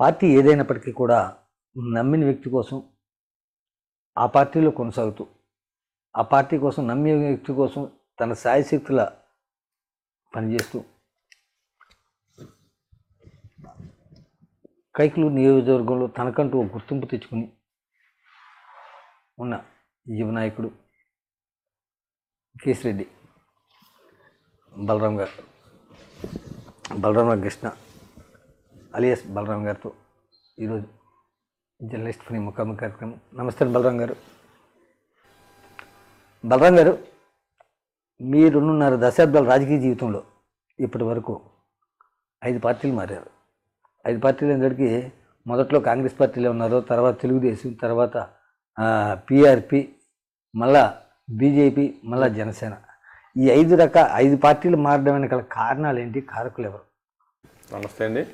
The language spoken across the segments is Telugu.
పార్టీ ఏదైనప్పటికీ కూడా నమ్మిన వ్యక్తి కోసం ఆ పార్టీలో కొనసాగుతూ ఆ పార్టీ కోసం నమ్మే వ్యక్తి కోసం తన శాయశక్తుల పనిచేస్తూ కైకలూరు నియోజకవర్గంలో తనకంటూ ఒక గుర్తింపు తెచ్చుకుని ఉన్న యువ నాయకుడు కేసిరెడ్డి బలరాం కృష్ణ అలియాస్ బలరాం గారితో ఈరోజు జర్నలిస్ట్ ఫ్రీ ముఖాముఖి కార్యక్రమం. నమస్తే బలరాం గారు. మీ 2.5 దశాబ్దాల రాజకీయ జీవితంలో ఇప్పటి వరకు 5 పార్టీలు మారారు. 5 పార్టీలు అందరికీ మొదట్లో కాంగ్రెస్ పార్టీలో ఉన్నారు, తర్వాత తెలుగుదేశం, తర్వాత పిఆర్పి, మళ్ళా బీజేపీ, మళ్ళా జనసేన. ఈ 5 పార్టీలు మారడం వెనకాల కారణాలు ఏంటి, కారకులు ఎవరు? నమస్తే అండి.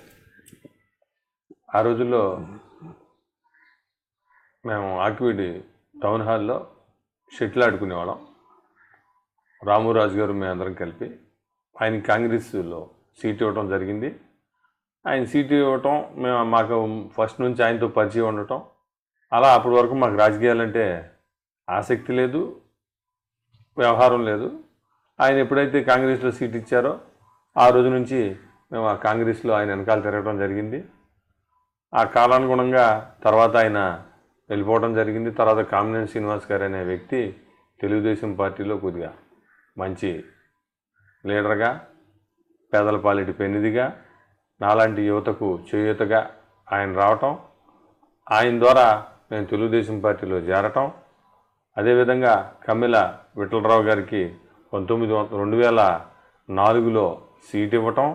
ఆ రోజుల్లో మేము ఆకివీడి టౌన్ హాల్లో షటిల్ ఆడుకునేవాళ్ళం. రామురాజు గారు మేమందరం కలిపి ఆయన కాంగ్రెస్లో సీట్ ఇవ్వటం జరిగింది. ఆయన సీటు ఇవ్వటం మాకు ఫస్ట్ నుంచి ఆయనతో పరిచయం ఉండటం, అలా అప్పటి వరకు మాకు రాజకీయాలంటే ఆసక్తి లేదు, వ్యవహారం లేదు. ఆయన ఎప్పుడైతే కాంగ్రెస్లో సీట్ ఇచ్చారో ఆ రోజు నుంచి మేము ఆ కాంగ్రెస్లో ఆయన వెనకాల తిరగడం జరిగింది. ఆ కాలానుగుణంగా తర్వాత ఆయన వెళ్ళిపోవడం జరిగింది. తర్వాత కామినేని శ్రీనివాస్ గారు అనే వ్యక్తి తెలుగుదేశం పార్టీలో కొద్దిగా మంచి లీడర్గా, పేదల పాలిటి పెన్నిదిగా, నాలాంటి యువతకు చేయూతగా ఆయన రావటం, ఆయన ద్వారా నేను తెలుగుదేశం పార్టీలో చేరటం, అదేవిధంగా కమ్మిల విఠలరావు గారికి 2004లో సీట్ ఇవ్వటం,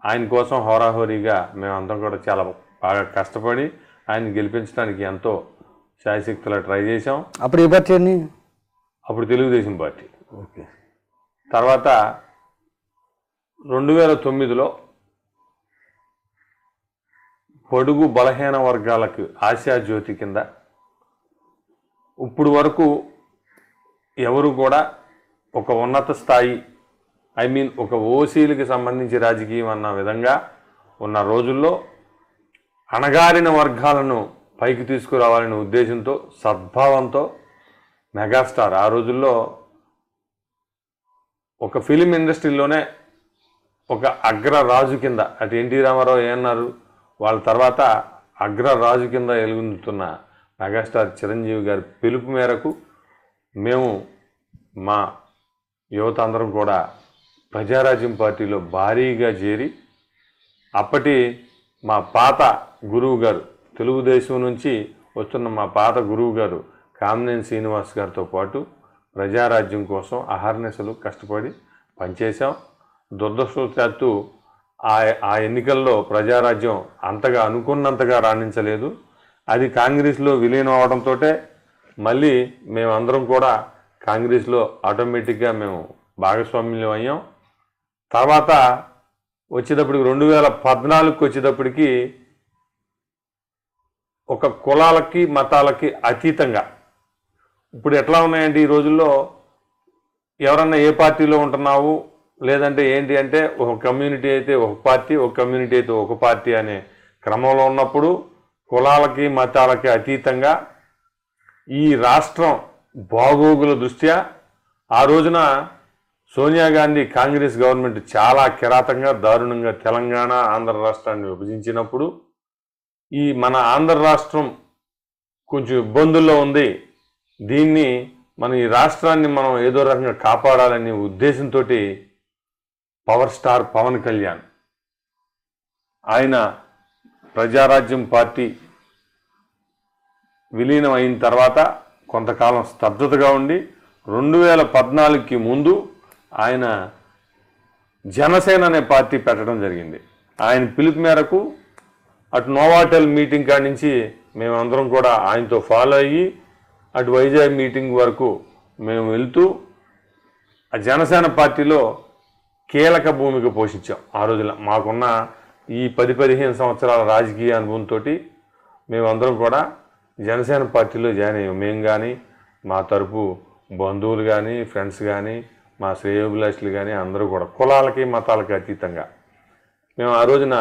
ఆయన కోసం హోరాహోరీగా మేమంతా కూడా చాలా బాగా కష్టపడి ఆయన గెలిపించడానికి ఎంతో శాయశక్తులా ట్రై చేసాం. అప్పుడు ఏ పార్టీ అండి? అప్పుడు తెలుగుదేశం పార్టీ. ఓకే. తర్వాత 2009లో పొడుగు బలహీన వర్గాలకు ఆశాజ్యోతి కింద ఇప్పుడు వరకు ఎవరు కూడా ఒక ఉన్నత స్థాయి, ఒక ఓసీలకి సంబంధించి రాజకీయం అన్న విధంగా ఉన్న రోజుల్లో అణగారిన వర్గాలను పైకి తీసుకురావాలనే ఉద్దేశంతో, సద్భావంతో మెగాస్టార్ ఆ రోజుల్లో ఒక ఫిలిం ఇండస్ట్రీలోనే ఒక అగ్రరాజు కింద, అటు ఎన్టీ రామారావు ఏమన్నారు, వాళ్ళ తర్వాత అగ్రరాజు కింద ఎలుగుతున్న మెగాస్టార్ చిరంజీవి గారి పిలుపు మేరకు మేము మా యువత అందరం కూడా ప్రజారాజ్యం పార్టీలో భారీగా చేరి, అప్పటి మా పాత గురువు గారు, తెలుగుదేశం నుంచి వస్తున్న మా పాత గురువు గారు కామినేని శ్రీనివాస్ గారితో పాటు ప్రజారాజ్యం కోసం అహర్నిశలు కష్టపడి పనిచేశాం. దురదృష్టవశాత్తు ఆ ఎన్నికల్లో ప్రజారాజ్యం అంతగా అనుకున్నంతగా రాణించలేదు. అది కాంగ్రెస్లో విలీనం అవడంతో మళ్ళీ మేమందరం కూడా కాంగ్రెస్లో ఆటోమేటిక్గా మేము భాగస్వామ్యం అయ్యాం. తర్వాత వచ్చేటప్పటికి 2014కి వచ్చేటప్పటికి ఒక కులాలకి మతాలకి అతీతంగా, ఇప్పుడు ఎట్లా ఉన్నాయంటే ఈ రోజుల్లో ఎవరన్నా ఏ పార్టీలో ఉంటున్నావు లేదంటే ఏంటి అంటే ఒక కమ్యూనిటీ అయితే ఒక పార్టీ, ఒక కమ్యూనిటీ అయితే ఒక పార్టీ అనే క్రమంలో ఉన్నప్పుడు కులాలకి మతాలకి అతీతంగా ఈ రాష్ట్రం బాగోగుల దృష్ట్యా ఆ రోజున సోనియా గాంధీ కాంగ్రెస్ గవర్నమెంట్ చాలా కిరాతంగా, దారుణంగా తెలంగాణ, ఆంధ్ర రాష్ట్రాన్ని విభజించినప్పుడు ఈ మన ఆంధ్ర రాష్ట్రం కొంచెం ఇబ్బందుల్లో ఉంది, దీన్ని మన ఈ రాష్ట్రాన్ని మనం ఏదో రకంగా కాపాడాలనే ఉద్దేశంతో పవర్ స్టార్ పవన్ కళ్యాణ్ ఆయన ప్రజారాజ్యం పార్టీ విలీనం అయిన తర్వాత కొంతకాలం స్తబ్దతగా ఉండి 2014కి ముందు ఆయన జనసేన అనే పార్టీ పెట్టడం జరిగింది. ఆయన పిలుపు మేరకు అటు నోవాటెల్ మీటింగ్ కాడి నుంచి మేమందరం కూడా ఆయనతో ఫాలో అయ్యి అటు వైజాగ్ మీటింగ్ వరకు మేము వెళ్తూ ఆ జనసేన పార్టీలో కీలక భూమిక పోషించాం. ఆ రోజున మాకున్న ఈ 10-15 సంవత్సరాల రాజకీయ అనుభవంతో మేమందరం కూడా జనసేన పార్టీలో జాయిన్ అయ్యాం. మేము కానీ, మా తరపు బంధువులు కానీ, ఫ్రెండ్స్ కానీ, మా శ్రేయోభిలాషులు కానీ అందరూ కూడా కులాలకి మతాలకి అతీతంగా మేము ఆ రోజున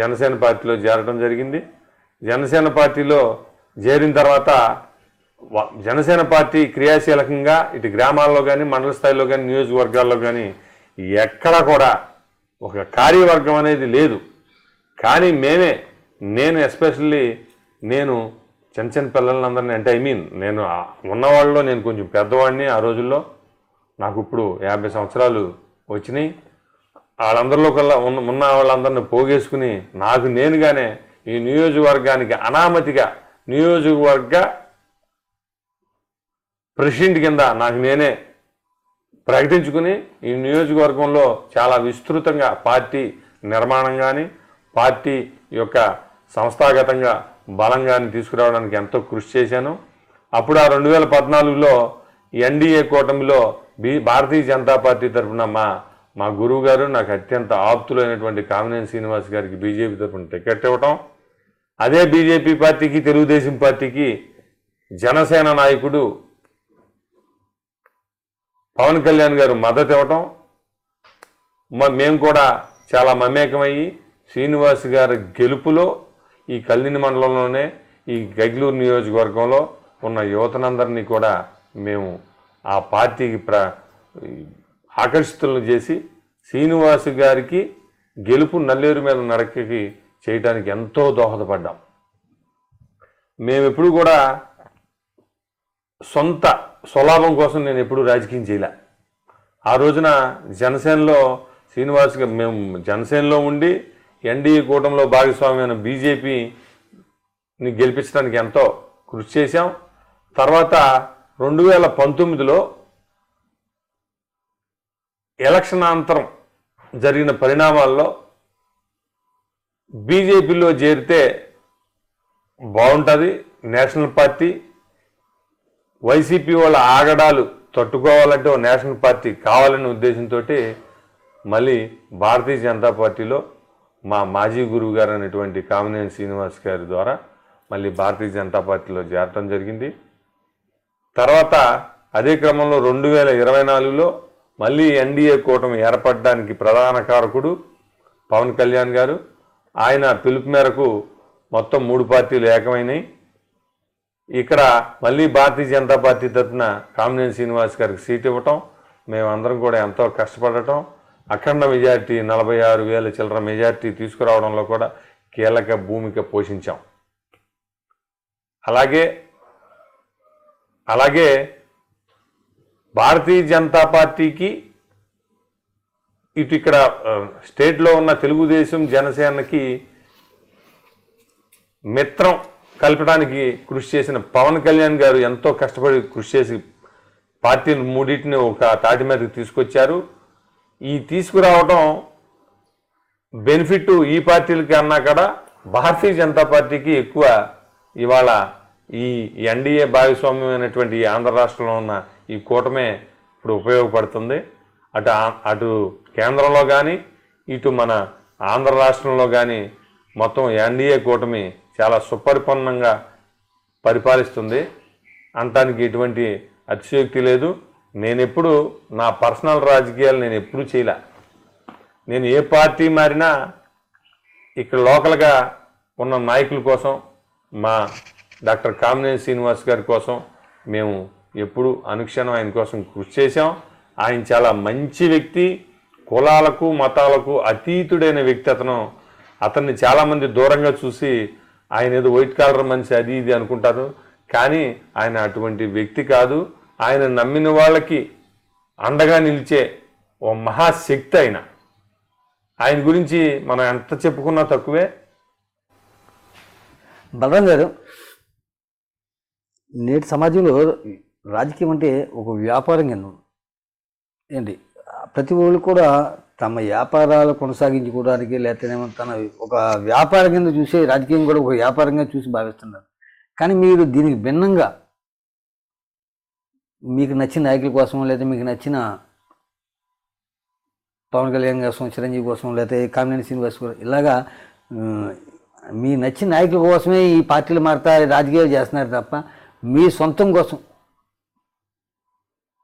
జనసేన పార్టీలో చేరడం జరిగింది. జనసేన పార్టీలో చేరిన తర్వాత జనసేన పార్టీ క్రియాశీలకంగా ఇటు గ్రామాల్లో కానీ మండల స్థాయిలో కానీ నియోజకవర్గాల్లో కానీ ఎక్కడా కూడా ఒక కార్యవర్గం అనేది లేదు. కానీ నేను ఎస్పెషల్లీ నేను చిన్న చిన్న పిల్లలందరినీ అంటే నేను ఉన్నవాళ్ళలో నేను కొంచెం పెద్దవాడిని. ఆ రోజుల్లో నాకు ఇప్పుడు 50 సంవత్సరాలు వచ్చినాయి. వాళ్ళందరిలో కల్లా ఉన్న వాళ్ళందరినీ పోగేసుకుని నాకు నేనుగానే ఈ నియోజకవర్గానికి అనామతిగా నియోజకవర్గ ప్రెసిడెంట్ కింద నాకు నేనే ప్రకటించుకుని ఈ నియోజకవర్గంలో చాలా విస్తృతంగా పార్టీ నిర్మాణం కానీ పార్టీ యొక్క సంస్థాగతంగా బలంగాని తీసుకురావడానికి ఎంతో కృషి చేశాను. అప్పుడు ఆ 2014లో ఎన్డీఏ కూటమిలో భారతీయ జనతా పార్టీ తరఫున మా గురువు గారు నాకు అత్యంత ఆప్తులైనటువంటి కామినేని శ్రీనివాస్ గారికి బీజేపీ తరఫున టికెట్ ఇవ్వటం, అదే బీజేపీ పార్టీకి తెలుగుదేశం పార్టీకి జనసేన నాయకుడు పవన్ కళ్యాణ్ గారు మద్దతు ఇవ్వటం, మేము కూడా చాలా మమేకమయ్యి శ్రీనివాస్ గారి గెలుపులో ఈ కల్లిని మండలంలోనే ఈ గైగ్లూరు నియోజకవర్గంలో ఉన్న యువతనందరినీ కూడా మేము ఆ పార్టీకి ఆకర్షితులను చేసి శ్రీనివాస్ గారికి గెలుపు నల్లేరు మీద నడకకి చేయడానికి ఎంతో దోహదపడ్డాం. మేము ఎప్పుడు కూడా సొంత స్వలాభం కోసం నేను ఎప్పుడూ రాజకీయం చేయలే. ఆ రోజున జనసేనలో శ్రీనివాస్గా మేము జనసేనలో ఉండి ఎన్డీఏ కూటమిలో భాగస్వామ్యమైన బీజేపీని గెలిపించడానికి ఎంతో కృషి చేశాం. తర్వాత 2019లో ఎలక్షన్ అనంతరం జరిగిన పరిణామాల్లో బీజేపీలో చేరితే బాగుంటుంది, నేషనల్ పార్టీ వైసీపీ వాళ్ళ ఆగడాలు తట్టుకోవాలంటే ఓ నేషనల్ పార్టీ కావాలనే ఉద్దేశంతో మళ్ళీ భారతీయ జనతా పార్టీలో మా మాజీ గురువు గారు అనేటువంటి కామినేని శ్రీనివాస్ గారి ద్వారా మళ్ళీ భారతీయ జనతా పార్టీలో చేరటం జరిగింది. తర్వాత అదే క్రమంలో 2024లో మళ్ళీ ఎన్డీఏ కూటమి ఏర్పడడానికి ప్రధాన కారకుడు పవన్ కళ్యాణ్ గారు. ఆయన పిలుపు మేరకు మొత్తం 3 పార్టీలు ఏకమైనాయి. ఇక్కడ మళ్ళీ భారతీయ జనతా పార్టీ తరఫున కామినేని శ్రీనివాస్ గారికి సీట్ ఇవ్వటం, మేమందరం కూడా ఎంతో కష్టపడటం, అఖండ మెజార్టీ 46,000 చిల్లర మెజార్టీ తీసుకురావడంలో కూడా కీలక భూమిక పోషించాం. అలాగే భారతీయ జనతా పార్టీకి ఇక్కడ స్టేట్లో ఉన్న తెలుగుదేశం జనసేనకి మిత్రం కలపడానికి కృషి చేసిన పవన్ కళ్యాణ్ గారు ఎంతో కష్టపడి కృషి చేసి పార్టీలు మూడింటిని ఒక తాటి మీదకి తీసుకొచ్చారు. ఈ తీసుకురావడం బెనిఫిట్ ఈ పార్టీలకి అన్నా కూడా భారతీయ జనతా పార్టీకి ఎక్కువ ఇవాళ ఈ ఎన్డీఏ భాగస్వామ్యమైనటువంటి ఈ ఆంధ్ర రాష్ట్రంలో ఉన్న ఈ కూటమే ఇప్పుడు ఉపయోగపడుతుంది. అటు కేంద్రంలో కానీ ఇటు మన ఆంధ్ర రాష్ట్రంలో కానీ మొత్తం ఎన్డీఏ కూటమి చాలా సుపరిపూర్ణంగా పరిపాలిస్తుంది అనటానికి ఎటువంటి అతిశయోక్తి లేదు. నేనెప్పుడు నా పర్సనల్ రాజకీయాలు నేను ఎప్పుడూ చేయలే. నేను ఏ పార్టీ మారినా ఇక్కడ లోకల్గా ఉన్న నాయకుల కోసం మా డాక్టర్ కామినేని శ్రీనివాస్ గారి కోసం మేము ఎప్పుడు అనుక్షణం ఆయన కోసం కృషి చేశాం. ఆయన చాలా మంచి వ్యక్తి, కులాలకు మతాలకు అతీతుడైన వ్యక్తి. అతన్ని చాలామంది దూరంగా చూసి ఆయన ఏదో వైట్ కాలర్ మనిషి అది ఇది అనుకుంటారు, కానీ ఆయన అటువంటి వ్యక్తి కాదు. ఆయన నమ్మిన వాళ్ళకి అండగా నిలిచే ఓ మహాశక్తి. ఆయన గురించి మనం ఎంత చెప్పుకున్నా తక్కువే. బలరాం గారు, నేటి సమాజంలో రాజకీయం అంటే ఒక వ్యాపారం కింద ఏంటి, ప్రతి ఒళ్ళు కూడా తమ వ్యాపారాలు కొనసాగించుకోవడానికి లేకపోతే తన ఒక వ్యాపారం కింద చూసే రాజకీయం కూడా ఒక వ్యాపారంగా చూసి భావిస్తున్నారు. కానీ మీరు దీనికి భిన్నంగా మీకు నచ్చిన నాయకుల కోసం లేదా మీకు నచ్చిన పవన్ కళ్యాణ్ కోసం, చిరంజీవి కోసం, లేకపోతే కామినేని శ్రీనివాస్ కోసం ఇలాగా మీ నచ్చిన నాయకుల కోసమే ఈ పార్టీలు మారుతా రాజకీయాలు చేస్తున్నారు తప్ప మీ సొంతం కోసం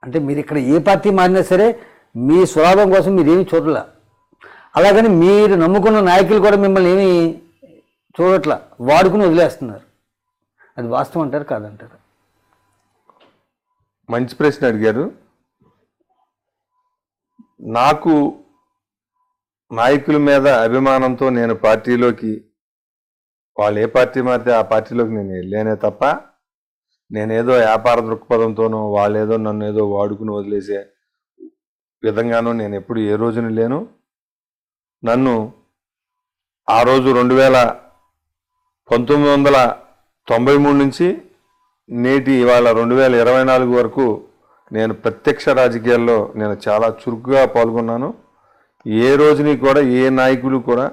అంటే మీరు ఇక్కడ ఏ పార్టీ మారినా సరే మీ స్వలాభం కోసం మీరేమి చూడలే. అలాగని మీరు నమ్ముకున్న నాయకులు కూడా మిమ్మల్ని ఏమీ చూడట్లా, వాడుకుని వదిలేస్తున్నారు. అది వాస్తవం అంటారు కాదంటారు? మంచి ప్రశ్న అడిగారు. నాకు నాయకుల మీద అభిమానంతో నేను పార్టీలోకి, వాళ్ళు ఏ పార్టీ మారితే ఆ పార్టీలోకి నేను వెళ్ళానే తప్ప నేనేదో వ్యాపార దృక్పథంతోనో వాళ్ళేదో నన్ను ఏదో వాడుకుని వదిలేసే విధంగానో నేను ఎప్పుడు ఏ రోజున లేను. నన్ను ఆ రోజు 1993 నుంచి నేటి ఇవాళ 2024 వరకు నేను ప్రత్యక్ష రాజకీయాల్లో నేను చాలా చురుకుగా పాల్గొన్నాను. ఏ రోజుని కూడా ఏ నాయకులు కూడా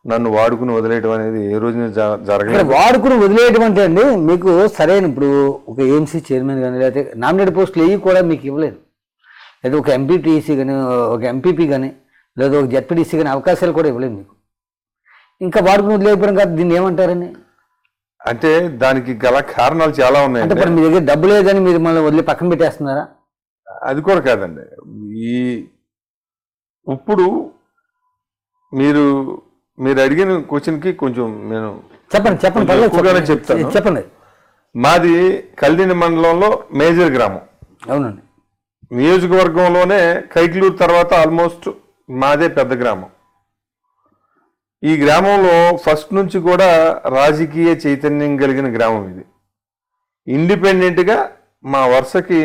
నన్ను వాడుకుని వదిలేయడం అనేది ఏ రోజున జరగలేదు. వాడుకుని వదిలేయడం అంటే అండి, మీకు సరైన ఇప్పుడు ఒక ఏఎంసీ చైర్మన్ కానీ లేకపోతే నామినేటెడ్ పోస్టులు ఏవి కూడా మీకు ఇవ్వలేదు, లేదా ఒక ఎంపీటీసీ కానీ ఒక ఎంపీపీ కానీ లేదా ఒక జెడ్పీటీసీ కానీ అవకాశాలు కూడా ఇవ్వలేదు మీకు. ఇంకా వాడుకుని వదిలేయడం కాదు, దీన్ని ఏమంటారని? అంటే దానికి గల కారణాలు చాలా ఉన్నాయి. అంటే మీ దగ్గర డబ్బు లేదని మీరు మళ్ళీ వదిలి పక్కన పెట్టేస్తున్నారా? అది కూడా కాదండి. ఇప్పుడు మీరు అడిగిన క్వశ్చన్కి కొంచెం నేను చెప్పండి చెప్పండి. మాది కల్దిని మండలంలో మేజర్ గ్రామం. అవునండి. నియోజకవర్గంలోనే కైక్లూరు తర్వాత ఆల్మోస్ట్ మాదే పెద్ద గ్రామం. ఈ గ్రామంలో ఫస్ట్ నుంచి కూడా రాజకీయ చైతన్యం కలిగిన గ్రామం ఇది. ఇండిపెండెంట్గా మా వరుసకి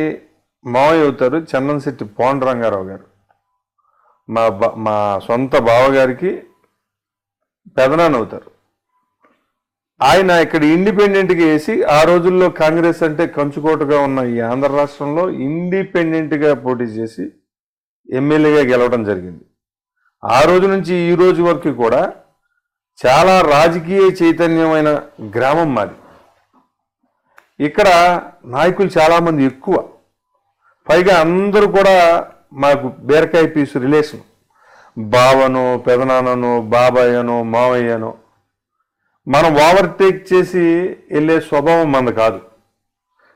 మావయ్య అవుతారు చందనశెట్టి పాండురంగారావు గారు, మా సొంత బావగారికి పెదనాన్న అవుతారు. ఆయన ఇక్కడ ఇండిపెండెంట్గా వేసి, ఆ రోజుల్లో కాంగ్రెస్ అంటే కంచుకోటగా ఉన్న ఈ ఆంధ్ర రాష్ట్రంలో ఇండిపెండెంట్గా పోటీ చేసి ఎమ్మెల్యేగా గెలవడం జరిగింది. ఆ రోజు నుంచి ఈ రోజు వరకు కూడా చాలా రాజకీయ చైతన్యమైన గ్రామం మాది. ఇక్కడ నాయకులు చాలామంది ఎక్కువ, పైగా అందరూ కూడా మాకు బీరకాయ పీసు రిలేషన్. బావనో పెదనాన్ననో బాబాయ్యనో మావయ్యనో మనం ఓవర్టేక్ చేసి వెళ్ళే స్వభావం మనది కాదు.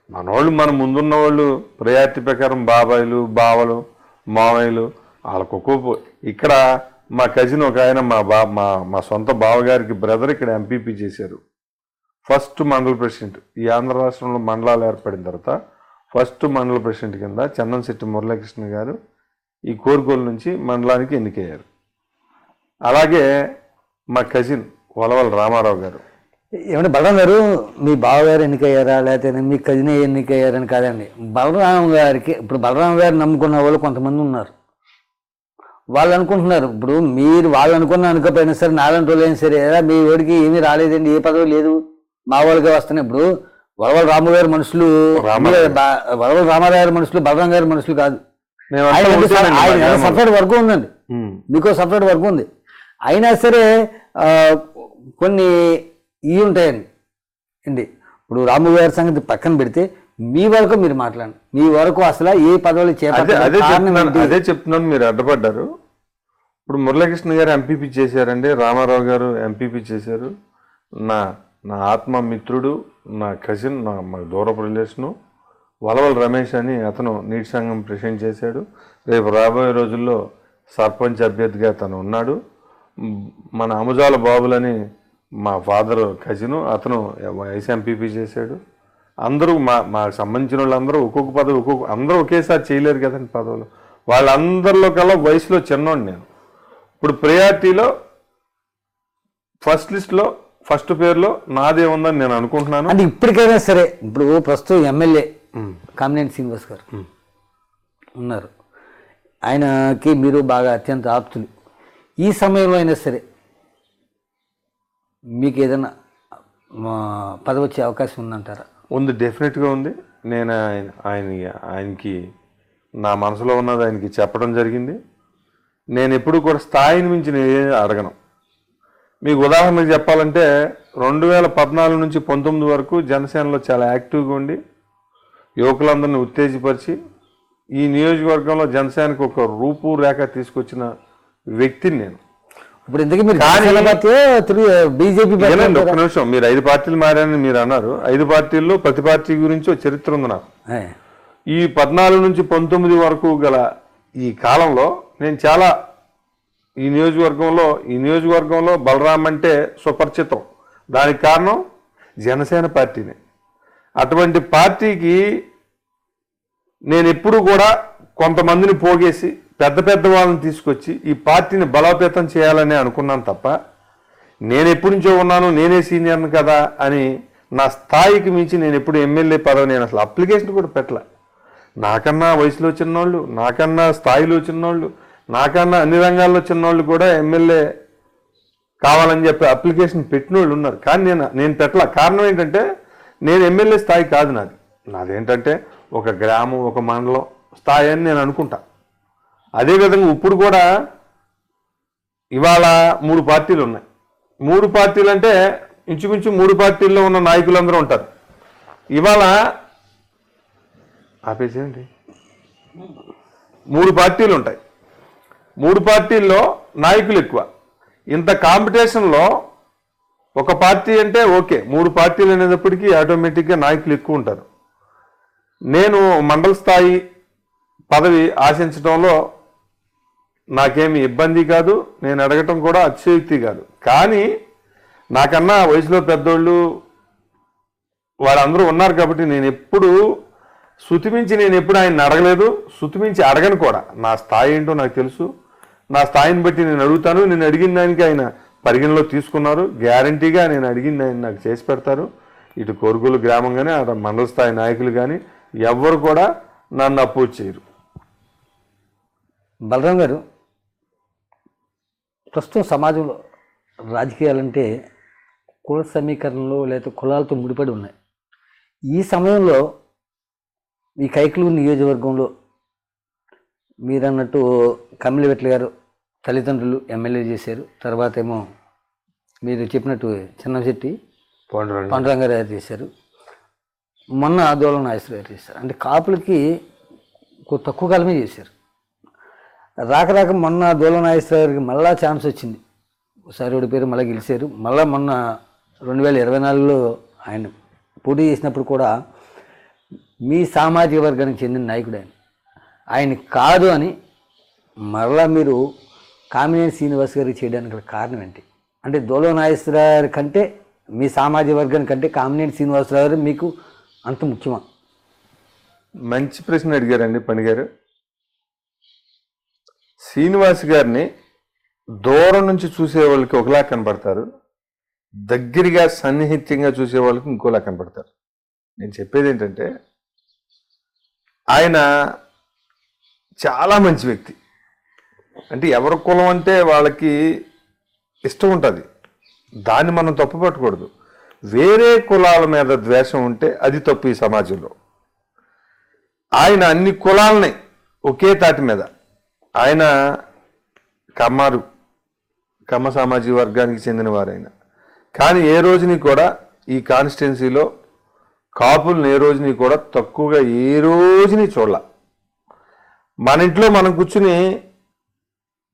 మనోళ్ళు మన ముందున్న వాళ్ళు ప్రయారిటీ ప్రకారం బాబాయిలు బావలు మావయ్యలు వాళ్ళకు ఒక్కో. ఇక్కడ మా కజిన్ ఒక ఆయన మా సొంత బావగారికి బ్రదర్ ఇక్కడ ఎంపీపీ చేశారు, ఫస్ట్ మండల ప్రెసిడెంట్. ఈ ఆంధ్ర రాష్ట్రంలో మండలాలు ఏర్పడిన తర్వాత ఫస్ట్ మండల ప్రెసిడెంట్ కింద చందనశెట్టి మురళీకృష్ణ గారు ఈ కోరుకోలు నుంచి మండలానికి ఎన్నికయ్యారు. అలాగే మా కజిన్ వలవల రామారావు గారు. ఏమంటే బలరాం గారు మీ బావగారు ఎన్నికయ్యారా లేకపోతే మీ కజిన్ ఎన్నికయ్యారని కాదండి, బలరాం గారికి ఇప్పుడు బలరాం గారు నమ్ముకున్న వాళ్ళు కొంతమంది ఉన్నారు. వాళ్ళు అనుకుంటున్నారు, ఇప్పుడు మీరు వాళ్ళు అనుకోకపోయినా సరే నాలుగు రోజులు అయినా సరే మీ వాడికి ఏమీ రాలేదండి, ఏ పదవి లేదు, మా వాళ్ళకే వస్తున్నాయి. ఇప్పుడు వలవల రాము గారి మనుషులు వలవల రామారావు గారి మనుషులు బలరాం గారి మనుషులు కాదు. ఆయన సపరేట్ వర్క్ ఉందండి, మీకు సపరేట్ వర్క్ ఉంది. అయినా సరే కొన్ని ఇవి ఉంటాయండి అండి. ఇప్పుడు రాము గారి సంగతి పక్కన పెడితే మీ వరకు మీరు మాట్లాడండి, మీ వరకు అసలు ఏ పదవులు అదే చెప్తున్నాను. మీరు అడ్డపడ్డారు. ఇప్పుడు మురళీకృష్ణ గారు ఎంపీపీ చేశారండి, రామారావు గారు ఎంపీపీ చేశారు. నా ఆత్మ మిత్రుడు, నా కజిన్, మా దూరపు రిలేషను వలవల రమేష్ అని అతను నీటి సంఘం ప్రెసిడెంట్ చేశాడు. రేపు రాబోయే రోజుల్లో సర్పంచ్ అభ్యర్థిగా తను ఉన్నాడు. మన అముజాల బాబులని మా ఫాదర్ కజిను, అతను వైస్ ఎంపీపీ చేశాడు. అందరూ మాకు సంబంధించిన వాళ్ళందరూ ఒక్కొక్క పదవి అందరూ ఒకేసారి చేయలేరు కదండి పదవులు. వాళ్ళందరిలో కల్లా వయసులో చిన్నోడు నేను. ఇప్పుడు ప్రయారిటీలో ఫస్ట్ లిస్ట్లో ఫస్ట్ పేరులో నాదే ఉందని నేను అనుకుంటున్నాను. అంటే ఇప్పటికైనా సరే ఇప్పుడు ప్రస్తుతం ఎమ్మెల్యే కామినేని శ్రీనివాస్ గారు ఉన్నారు, ఆయనకి మీరు బాగా అత్యంత ఆప్తులు. ఈ సమయంలో అయినా సరే మీకు ఏదైనా పదవి వచ్చే అవకాశం ఉందంటారా? ఉంది, డెఫినెట్గా ఉంది. నేను ఆయనకి నా మనసులో ఉన్నది ఆయనకి చెప్పడం జరిగింది. నేను ఎప్పుడు కూడా స్థాయిని మించి నేను అడగను. మీకు ఉదాహరణకు చెప్పాలంటే 2014 నుంచి 19 వరకు జనసేనలో చాలా యాక్టివ్గా ఉండి యువకులందరినీ ఉత్తేజపరిచి ఈ నియోజకవర్గంలో జనసేనకు ఒక రూపురేఖ తీసుకొచ్చిన వ్యక్తిని నేను. ఇప్పుడు ఇంతకీ మీరు బీజేపీ ఒక్క నిమిషం, మీరు 5 పార్టీలు మారని మీరు అన్నారు. 5 పార్టీల్లో ప్రతి పార్టీ గురించి ఒక చరిత్ర ఉంది నాకు. ఈ 14 నుంచి 19 వరకు గల ఈ కాలంలో నేను చాలా ఈ నియోజకవర్గంలో బలరాం అంటే సుపరిచితం. దానికి కారణం జనసేన పార్టీనే. అటువంటి పార్టీకి నేను ఎప్పుడు కూడా కొంతమందిని పోగేసి పెద్ద వాళ్ళని తీసుకొచ్చి ఈ పార్టీని బలోపేతం చేయాలని అనుకున్నాను తప్ప, నేను ఎప్పటి నుంచో ఉన్నాను, నేనే సీనియర్ని కదా అని నా స్థాయికి మించి నేను ఎప్పుడు ఎమ్మెల్యే పదవి నేను అసలు అప్లికేషన్ కూడా పెట్టలే. నాకన్నా వయసులో చిన్నోళ్ళు, నాకన్నా స్థాయిలో చిన్నోళ్ళు, నాకన్నా అన్ని రంగాల్లో చిన్నోళ్ళు కూడా ఎమ్మెల్యే కావాలని చెప్పి అప్లికేషన్ పెట్టిన వాళ్ళు ఉన్నారు. కానీ నేను పెట్టలే. కారణం ఏంటంటే నేను ఎమ్మెల్యే స్థాయి కాదు నాదేంటంటే ఒక గ్రామం, ఒక మండలం స్థాయి అని నేను అనుకుంటా. అదేవిధంగా ఇప్పుడు కూడా ఇవాళ 3 పార్టీలు ఉన్నాయి. 3 పార్టీలు అంటే ఇంచుమించు 3 పార్టీల్లో ఉన్న నాయకులందరూ ఉంటారు. ఇవాళ ఆపేసేయండి. 3 పార్టీలు ఉంటాయి. 3 పార్టీల్లో నాయకులు ఎక్కువ. ఇంత కాంపిటీషన్లో ఒక పార్టీ అంటే ఓకే, 3 పార్టీలు అనేటప్పటికీ ఆటోమేటిక్గా నాయకులు ఎక్కువ ఉంటారు. నేను మండల స్థాయి పదవి ఆశించడంలో నాకేమి ఇబ్బంది కాదు, నేను అడగటం కూడా అతిశయోక్తి కాదు. కానీ నాకన్నా వయసులో పెద్దోళ్ళు వాళ్ళందరూ ఉన్నారు కాబట్టి నేను ఎప్పుడు శృతిమించి ఆయన అడగలేదు, శృతిమించి అడగను కూడా. నా స్థాయి ఏంటో నాకు తెలుసు. నా స్థాయిని బట్టి నేను అడుగుతాను. నేను అడిగిన దానికి ఆయన పరిగణలో తీసుకున్నారు. గ్యారంటీగా నేను అడిగింది ఆయన నాకు చేసి పెడతారు. ఇటు కొరుగులు గ్రామం కానీ అటు మండల స్థాయి నాయకులు కానీ ఎవ్వరు కూడా నన్ను అపోజ్ చేయరు. బలరాం గారు, ప్రస్తుతం సమాజంలో రాజకీయాలంటే కుల సమీకరణలో లేదా కులాలతో ముడిపడి ఉన్నాయి. ఈ సమయంలో ఈ కైకలూరు నియోజకవర్గంలో మీరన్నట్టు కమిలివెట్ల గారు తల్లిదండ్రులు ఎమ్మెల్యే చేశారు. తర్వాత ఏమో మీరు చెప్పినట్టు చిన్నశెట్టి పాండురంగ గారు చేశారు. మొన్న దోలం నాగేశ్వర గారు చేశారు. అంటే కాపులకి తక్కువ కాలమే చేశారు. రాక మొన్న దోలం నాగేశ్వర గారికి మళ్ళా ఛాన్స్ వచ్చింది. ఒకసారి ఓడిపోయారు, మళ్ళీ గెలిచారు. మళ్ళీ మొన్న 2024లో ఆయన పోటీ చేసినప్పుడు కూడా మీ సామాజిక వర్గానికి చెందిన నాయకుడు ఆయన కాదు అని మరలా మీరు కామినేని శ్రీనివాస్ గారికి చేయడానికి కారణం ఏంటి? అంటే దోలం నాగేశ్వరరావు గారి కంటే మీ సామాజిక వర్గానికి కంటే కామినేని శ్రీనివాసరావు గారు మీకు అంత ముఖ్యమా? మంచి ప్రశ్న అడిగారండి పని గారు. శ్రీనివాస్ గారిని దూరం నుంచి చూసే వాళ్ళకి ఒకలా కనపడతారు, దగ్గరగా సన్నిహిత్యంగా చూసే వాళ్ళకి ఇంకోలా కనపడతారు. నేను చెప్పేది ఏంటంటే ఆయన చాలా మంచి వ్యక్తి. అంటే ఎవరి కులం అంటే వాళ్ళకి ఇష్టం ఉంటుంది, దాన్ని మనం తప్పు పట్టకూడదు. వేరే కులాల మీద ద్వేషం ఉంటే అది తప్పు ఈ సమాజంలో. ఆయన అన్ని కులాలని ఒకే తాటి మీద, ఆయన కమ్మ సామాజిక వర్గానికి చెందినవారైన, కానీ ఏ రోజుని కూడా ఈ కాన్స్టిట్యున్సీలో కాపులను ఏ రోజుని కూడా తక్కువగా ఏ రోజుని చూడాల. మన ఇంట్లో మనం కూర్చుని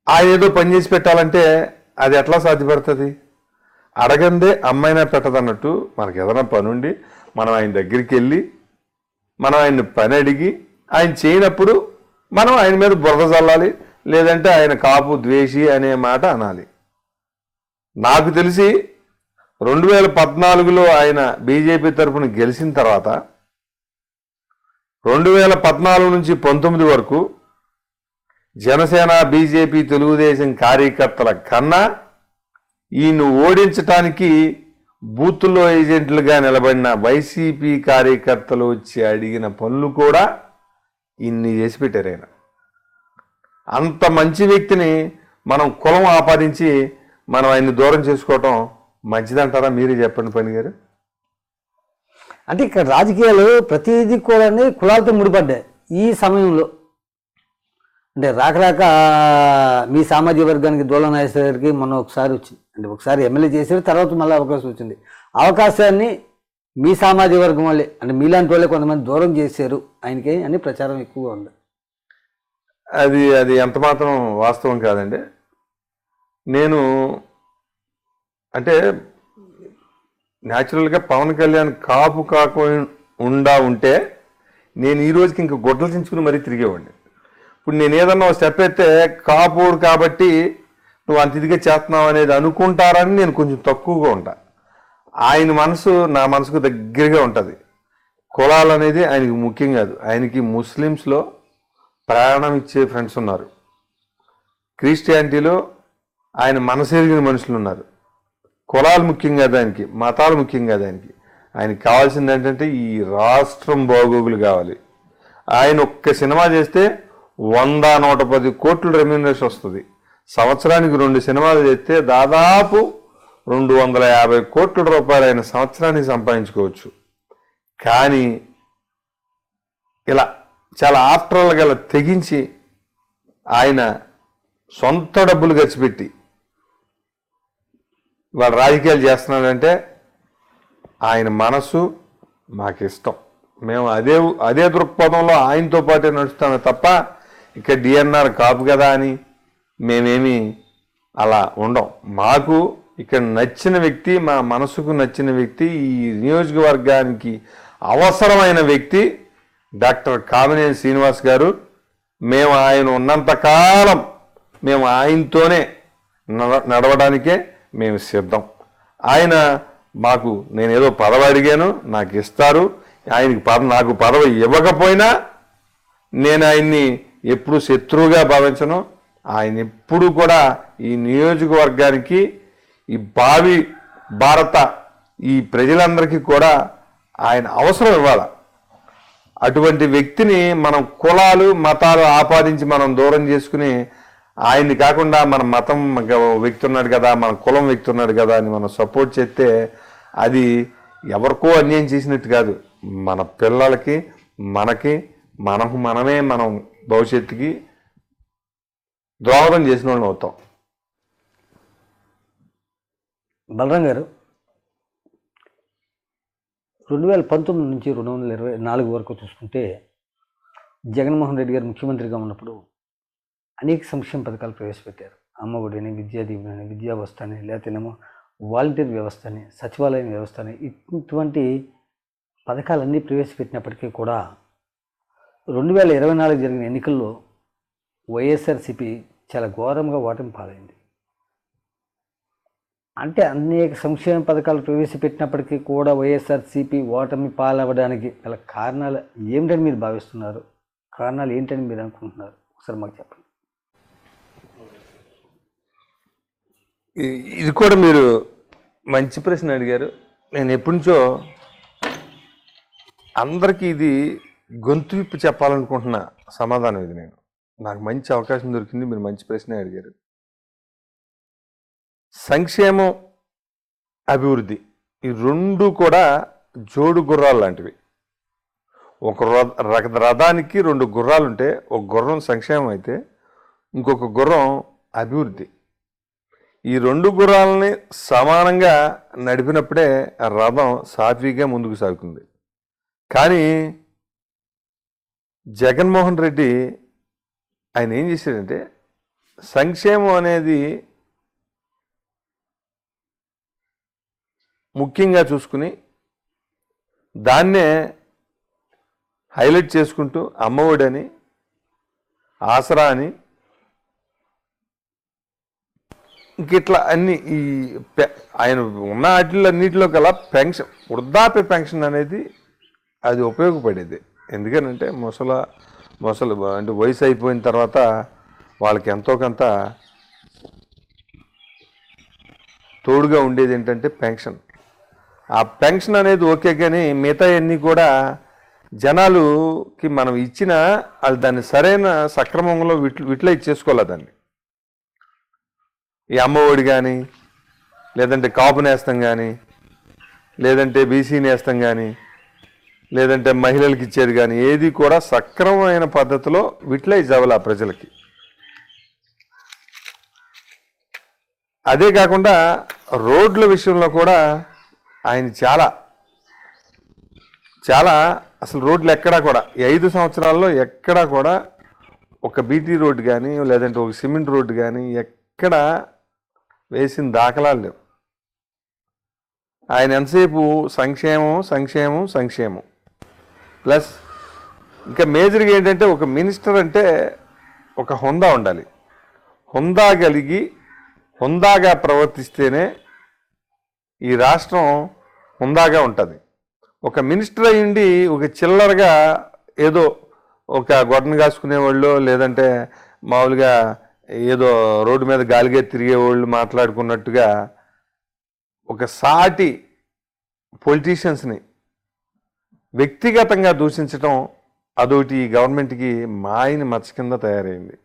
ఆయన ఏదో పని చేసి పెట్టాలంటే అది ఎట్లా సాధ్యపడుతుంది? అడగందే అమ్మాయినా పెట్టదన్నట్టు మనకి ఏదైనా పని ఉండి మనం ఆయన దగ్గరికి వెళ్ళి మనం ఆయన్ని పని అడిగి ఆయన చేయనప్పుడు మనం ఆయన మీద బురద చల్లాలి, లేదంటే ఆయన కాపు ద్వేషి అనే మాట అనాలి. నాకు తెలిసి 2014లో ఆయన బీజేపీ తరఫున గెలిచిన తర్వాత 2014 నుంచి 19 వరకు జనసేన, బీజేపీ, తెలుగుదేశం కార్యకర్తల కన్నా ఈయన ఓడించటానికి బూతుల్లో ఏజెంట్లుగా నిలబడిన వైసీపీ కార్యకర్తలు వచ్చి అడిగిన పనులు కూడా ఇన్ని చేసి పెట్టారు. ఆయన అంత మంచి వ్యక్తిని మనం కులం ఆపాదించి మనం ఆయన్ని దూరం చేసుకోవటం మంచిదంటారా? మీరే చెప్పండి పని గారు. అంటే ఇక్కడ రాజకీయాలు ప్రతిదీ కూడా కులాలతో ముడిపడ్డాయి ఈ సమయంలో. అంటే రాక మీ సామాజిక వర్గానికి దోలం నాగేశ్వర గారికి మొన్న ఒకసారి వచ్చింది, అంటే ఒకసారి ఎమ్మెల్యే చేశారు, తర్వాత మళ్ళీ అవకాశం వచ్చింది. అవకాశాన్ని మీ సామాజిక వర్గం వాళ్ళే, అంటే మీలాంటి వాళ్ళే కొంతమంది దూరం చేశారు ఆయనకి అని ప్రచారం ఎక్కువగా ఉంది. అది ఎంత మాత్రం వాస్తవం కాదండి. నేను అంటే న్యాచురల్గా పవన్ కళ్యాణ్ కాపు ఉంటే నేను ఈ రోజుకి ఇంక గొడ్డలు చించుకుని మరీ తిరిగేవాడిని. ఇప్పుడు నేను ఏదన్నా స్టెప్ అయితే కాపుడు కాబట్టి నువ్వు అంత ఇదిగా చేస్తున్నావు అనేది అనుకుంటారని నేను కొంచెం తక్కువగా ఉంటా. ఆయన మనసు నా మనసుకు దగ్గరగా ఉంటుంది. కులాలు అనేది ఆయనకి ముఖ్యం కాదు. ఆయనకి ముస్లిమ్స్లో ప్రాణం ఇచ్చే ఫ్రెండ్స్ ఉన్నారు, క్రిస్టియానిటీలో ఆయన మనసెరిగిన మనుషులు ఉన్నారు. కులాలు ముఖ్యం కాదు ఆయనకి, మతాలు ముఖ్యం కాదు ఆయనకి. ఆయనకి కావాల్సింది ఏంటంటే ఈ రాష్ట్రం బాగోగులు కావాలి. ఆయన ఒక్క సినిమా చేస్తే 100-110 కోట్ల రెమ్యూనరేషన్ వస్తుంది. సంవత్సరానికి 2 సినిమాలు చేస్తే దాదాపు 250 కోట్ల రూపాయలు ఆయన సంవత్సరానికి సంపాదించుకోవచ్చు. కానీ ఇలా చాలా ఆఫ్టర్లు గల తెగించి ఆయన సొంత డబ్బులు ఖర్చు పెట్టి ఇవాళ రాజకీయాలు చేస్తున్నాడంటే ఆయన మనసు మాకు ఇష్టం. మేము అదే దృక్పథంలో ఆయనతో పాటే నడుస్తామే తప్ప ఇక్కడ డిఎన్ఆర్ కాపు కదా అని మేమేమి అలా ఉండం. మాకు ఇక్కడ నచ్చిన వ్యక్తి, మా మనసుకు నచ్చిన వ్యక్తి, ఈ నియోజకవర్గానికి అవసరమైన వ్యక్తి డాక్టర్ కామినేని శ్రీనివాస్ గారు. మేము ఆయన ఉన్నంతకాలం మేము ఆయనతోనే నడవడానికే మేము సిద్ధం. ఆయన మాకు నేనేదో పదవి అడిగాను, నాకు ఇస్తారు. ఆయనకి నాకు పదవి ఇవ్వకపోయినా నేను ఆయన్ని ఎప్పుడు శత్రువుగా భావించను. ఆయన ఎప్పుడు కూడా ఈ నియోజకవర్గానికి, ఈ భావి భారత ఈ ప్రజలందరికీ కూడా ఆయన అవసరం ఇవ్వాలి. అటువంటి వ్యక్తిని మనం కులాలు మతాలు ఆపాదించి మనం దూరం చేసుకుని ఆయన్ని కాకుండా మన మతం వ్యక్తి ఉన్నాడు కదా, మన కులం వ్యక్తి ఉన్నాడు కదా అని మనం సపోర్ట్ చేస్తే అది ఎవరికో అన్యాయం చేసినట్టు కాదు. మన పిల్లలకి, మనమే మనం భవిష్యత్తుకి ద్రోహం చేసిన వాళ్ళని అవుతాం. బలరాం గారు, 2019 నుంచి 2024 వరకు చూసుకుంటే జగన్మోహన్ రెడ్డి గారు ముఖ్యమంత్రిగా ఉన్నప్పుడు అనేక సంక్షేమ పథకాలు ప్రవేశపెట్టారు. అమ్మ ఒడిని, విద్యా దీవెనని, విద్యా వ్యవస్థ అని, లేకపోతేనేమో వాలంటీర్ వ్యవస్థ అని, సచివాలయం వ్యవస్థ అని, ఇటువంటి పథకాలన్నీ ప్రవేశపెట్టినప్పటికీ కూడా 2024 జరిగిన ఎన్నికల్లో వైఎస్ఆర్సీపీ చాలా ఘోరంగా ఓటమి పాలైంది. అంటే అనేక సంక్షేమ పథకాలు ప్రవేశపెట్టినప్పటికీ కూడా వైఎస్ఆర్సీపీ ఓటమి పాలవడానికి గల కారణాలు ఏమిటని మీరు భావిస్తున్నారు? కారణాలు ఏంటని మీరు అనుకుంటున్నారు? ఒకసారి మాకు చెప్పండి. ఇది కూడా మీరు మంచి ప్రశ్న అడిగారు. నేను ఎప్పటి నుంచో అందరికీ ఇది గొంతు విప్పి చెప్పాలనుకుంటున్న సమాధానం ఇది. నాకు మంచి అవకాశం దొరికింది, మీరు మంచి ప్రశ్న అడిగారు. సంక్షేమం, అభివృద్ధి ఈ రెండు కూడా జోడు గుర్రాలు లాంటివి. ఒక రథానికి 2 గుర్రాలు ఉంటే ఒక గుర్రం సంక్షేమం అయితే ఇంకొక గుర్రం అభివృద్ధి. ఈ 2 గుర్రాలని సమానంగా నడిపినప్పుడే రథం సాఫీగా ముందుకు సాగుతుంది. కానీ జగన్మోహన్ రెడ్డి ఆయన ఏం చేశాడంటే సంక్షేమం అనేది ముఖ్యంగా చూసుకుని దాన్నే హైలైట్ చేసుకుంటూ అమ్మఒడని, ఆసరా అని, ఇంకిట్లా అన్ని ఈ ఆయన ఉన్న వాటిలన్నిటిలో కల్లా పెన్షన్, వృద్ధాప్య పెన్షన్ అనేది అది ఉపయోగపడేది. ఎందుకనంటే ముసలి అంటే వయసు అయిపోయిన తర్వాత వాళ్ళకి ఎంతో కొంత తోడుగా ఉండేది ఏంటంటే పెన్షన్. ఆ పెన్షన్ అనేది ఓకే, కానీ మిగతా అన్నీ కూడా జనాలుకి మనం ఇచ్చిన అది దాన్ని సరైన సక్రమంలో యూటిలైజ్ చేసుకోవాలి. దాన్ని ఈ అమ్మఒడి కానీ, లేదంటే కాపు నేస్తం కానీ, లేదంటే బీసీ నేస్తం కానీ, లేదంటే మహిళలకు ఇచ్చేది కానీ ఏది కూడా సక్రమమైన పద్ధతిలో యూటిలైజ్ అవ్వాలి ఆ ప్రజలకి. అదే కాకుండా రోడ్ల విషయంలో కూడా ఆయన చాలా అసలు రోడ్లు ఎక్కడా కూడా 5 సంవత్సరాల్లో ఎక్కడా కూడా ఒక బీటీ రోడ్డు కానీ లేదంటే ఒక సిమెంట్ రోడ్డు కానీ ఎక్కడ వేసిన దాఖలాలు లేవు. ఆయన ఎంతసేపు సంక్షేమం ప్లస్ ఇంకా మేజర్గా ఏంటంటే ఒక మినిస్టర్ అంటే ఒక హోదా ఉండాలి. హోదా కలిగి హుందాగా ప్రవర్తిస్తేనే ఈ రాష్ట్రం హుందాగా ఉంటుంది. ఒక మినిస్టర్ అయ్యిండి ఒక చిల్లరగా ఏదో ఒక గొడ్డను కాసుకునేవాళ్ళు, లేదంటే మామూలుగా ఏదో రోడ్డు మీద గాలిగా తిరిగేవాళ్ళు మాట్లాడుకున్నట్టుగా ఒక సాటి పొలిటీషియన్స్ని వ్యక్తిగతంగా దూషించడం అదొకటి గవర్నమెంట్కి మాయని మచ్చ కింద తయారైంది.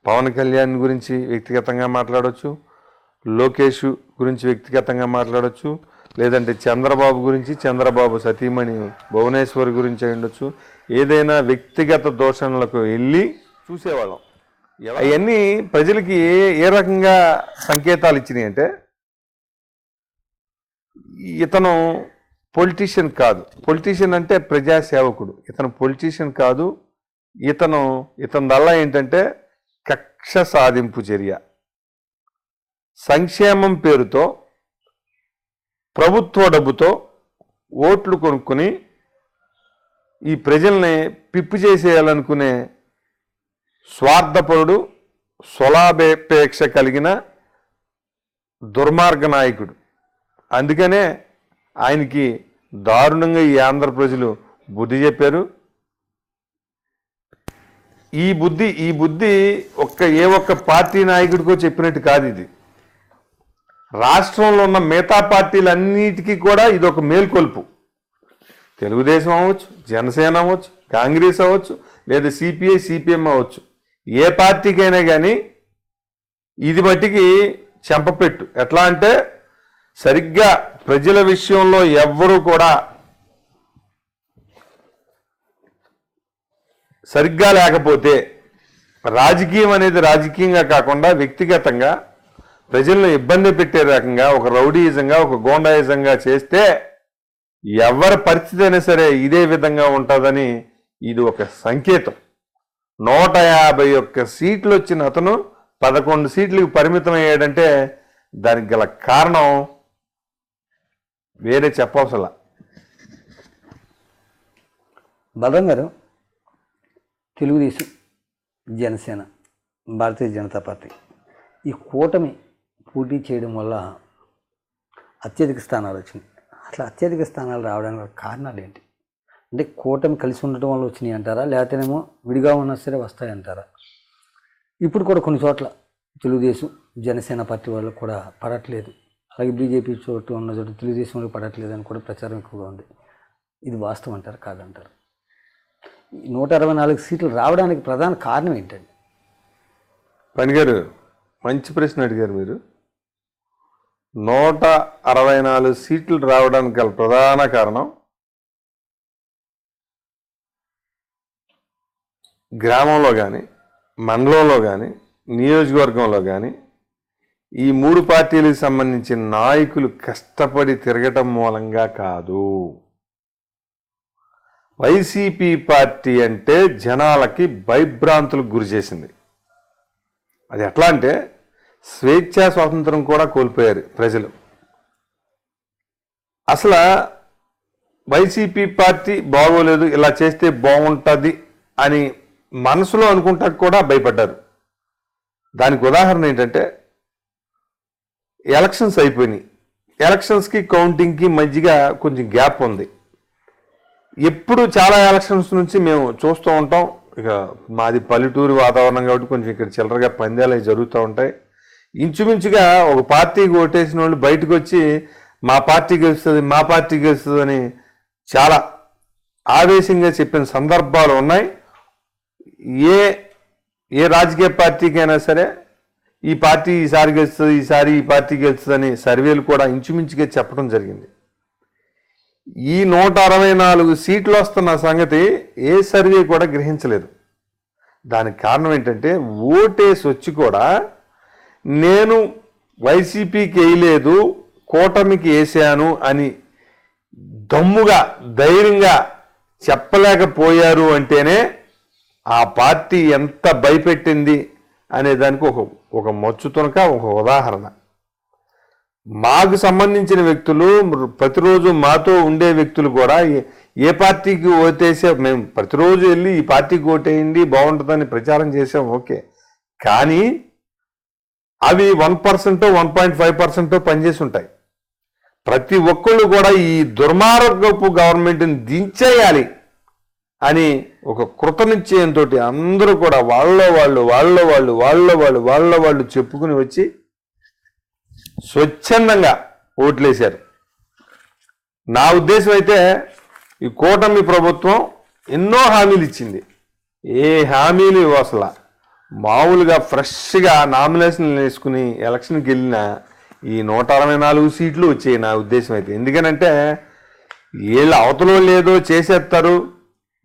పవన్ కళ్యాణ్ గురించి వ్యక్తిగతంగా మాట్లాడవచ్చు, లోకేష్ గురించి వ్యక్తిగతంగా మాట్లాడవచ్చు, లేదంటే చంద్రబాబు గురించి, చంద్రబాబు సతీమణి భువనేశ్వర్ గురించి అయి ఉండొచ్చు. ఏదైనా వ్యక్తిగత దోషణలకు వెళ్ళి చూసేవాళ్ళం. అవన్నీ ప్రజలకి ఏ రకంగా సంకేతాలు ఇచ్చినాయి అంటే, ఇతను పొలిటీషియన్ కాదు, పొలిటీషియన్ అంటే ప్రజాసేవకుడు, ఇతను పొలిటీషియన్ కాదు, ఇతని వల్ల ఏంటంటే కక్ష సాధింపు చర్య, సంక్షేమం పేరుతో ప్రభుత్వ డబ్బుతో ఓట్లు కొనుక్కొని ఈ ప్రజల్ని పిప్పి చేసేయాలనుకునే స్వార్థపరుడు, స్వలాభాపేక్ష కలిగిన దుర్మార్గ నాయకుడు. అందుకనే ఆయనకి దారుణంగా ఈ ఆంధ్ర ప్రజలు బుద్ధి చెప్పారు. ఈ బుద్ధి ఏ ఒక్క పార్టీ నాయకుడికో చెప్పినట్టు కాదు. ఇది రాష్ట్రంలో ఉన్న మిగతా పార్టీలన్నిటికీ కూడా ఇది ఒక మేల్కొల్పు. తెలుగుదేశం అవ్వచ్చు, జనసేన అవ్వచ్చు, కాంగ్రెస్ అవ్వచ్చు, లేదా సిపిఐ సిపిఎం అవ్వచ్చు, ఏ పార్టీకైనా కానీ ఇది మట్టికి చెంపపెట్టు. ఎట్లా అంటే సరిగ్గా ప్రజల విషయంలో ఎవ్వరూ కూడా సరిగ్గా లేకపోతే, రాజకీయం అనేది రాజకీయంగా కాకుండా వ్యక్తిగతంగా ప్రజలను ఇబ్బంది పెట్టే రకంగా ఒక రౌడీయిజంగా, ఒక గోండాయిజంగా చేస్తే ఎవరి పరిస్థితి అయినా సరే ఇదే విధంగా ఉంటుందని ఇది ఒక సంకేతం. 151 సీట్లు వచ్చిన అతను 11 సీట్లకు పరిమితం అయ్యాడంటే దానికి గల కారణం వేరే చెప్పవసలా. బలరాం గారు, తెలుగుదేశం, జనసేన, భారతీయ జనతా పార్టీ ఈ కూటమి పోటీ చేయడం వల్ల అత్యధిక స్థానాలు వచ్చినాయి. అట్లా అత్యధిక స్థానాలు రావడానికి కారణాలు ఏంటి? అంటే కూటమి కలిసి ఉండటం వల్ల వచ్చినాయి అంటారా, లేకపోతేనేమో విడిగా ఉన్నా సరే వస్తాయంటారా? ఇప్పుడు కూడా కొన్ని చోట్ల తెలుగుదేశం, జనసేన పార్టీ వాళ్ళకు కూడా పడట్లేదు, అలాగే బీజేపీ చోటు ఉన్న చోట తెలుగుదేశం వాళ్ళకి పడట్లేదు అని కూడా ప్రచారం ఎక్కువగా ఉంది. ఇది వాస్తవం అంటారు, కాదంటారు? 164 సీట్లు రావడానికి ప్రధాన కారణం ఏంటండి? పనిగారు, మంచి ప్రశ్న అడిగారు మీరు. 164 సీట్లు రావడానికి గల ప్రధాన కారణం గ్రామంలో కానీ, మండలంలో కానీ, నియోజకవర్గంలో కానీ ఈ 3 పార్టీలకు సంబంధించిన నాయకులు కష్టపడి తిరగటం మూలంగా కాదు. వైసీపీ పార్టీ అంటే జనాలకి భయభ్రాంతులకు గురి చేసింది. అది ఎట్లా అంటే స్వేచ్ఛా స్వాతంత్రం కూడా కోల్పోయారు ప్రజలు. అసలు వైసీపీ పార్టీ బాగోలేదు, ఇలా చేస్తే బాగుంటుంది అని మనసులో అనుకుంటా కూడా భయపడ్డారు. దానికి ఉదాహరణ ఏంటంటే ఎలక్షన్స్ అయిపోయినాయి. ఎలక్షన్స్కి కౌంటింగ్కి మధ్యగా కొంచెం గ్యాప్ ఉంది. ఎప్పుడు చాలా ఎలక్షన్స్ నుంచి మేము చూస్తూ ఉంటాం. ఇక మాది పల్లెటూరు వాతావరణం కాబట్టి కొంచెం ఇక్కడ చిల్లరగా పందాలు అవి జరుగుతూ ఉంటాయి. ఇంచుమించుగా ఒక పార్టీకి ఓటేసిన వాళ్ళు బయటకు వచ్చి మా పార్టీ గెలుస్తుంది, మా పార్టీ గెలుస్తుంది అని చాలా ఆవేశంగా చెప్పిన సందర్భాలు ఉన్నాయి. ఏ రాజకీయ పార్టీకైనా సరే ఈ పార్టీ ఈసారి గెలుస్తుంది, ఈసారి ఈ పార్టీ గెలుస్తుందని సర్వేలు కూడా ఇంచుమించుగా చెప్పడం జరిగింది. ఈ 164 సీట్లు వస్తున్న సంగతి ఏ సర్వే కూడా గ్రహించలేదు. దానికి కారణం ఏంటంటే ఓటేసి వచ్చి కూడా నేను వైసీపీకి వేయలేదు, కూటమికి వేసాను అని దమ్ముగా ధైర్యంగా చెప్పలేకపోయారు అంటేనే ఆ పార్టీ ఎంత భయపెట్టింది అనే దానికి ఒక మచ్చు తునక, ఒక ఉదాహరణ. మాకు సంబంధించిన వ్యక్తులు, ప్రతిరోజు మాతో ఉండే వ్యక్తులు కూడా ఏ పార్టీకి ఓటేసే, మేము ప్రతిరోజు వెళ్ళి ఈ పార్టీకి ఓటేయండి బాగుంటుందని ప్రచారం చేసాం, ఓకే. కానీ అవి 1% 1.5% పనిచేసి ఉంటాయి. ప్రతి ఒక్కళ్ళు కూడా ఈ దుర్మార్గపు గవర్నమెంట్ని దించేయాలి అని ఒక కృతనిశ్చయంతో అందరూ కూడా వాళ్ళ వాళ్ళు చెప్పుకుని వచ్చి స్వచ్ఛందంగా ఓట్లేశారు. నా ఉద్దేశం అయితే ఈ కూటమి ప్రభుత్వం ఎన్నో హామీలు ఇచ్చింది. ఏ హామీలు అసలు మామూలుగా ఫ్రెష్గా నామినేషన్లు వేసుకుని ఎలక్షన్కి వెళ్ళిన ఈ 164 సీట్లు వచ్చాయి నా ఉద్దేశం అయితే. ఎందుకనంటే వీళ్ళు అవతలో లేదో చేసేస్తారు,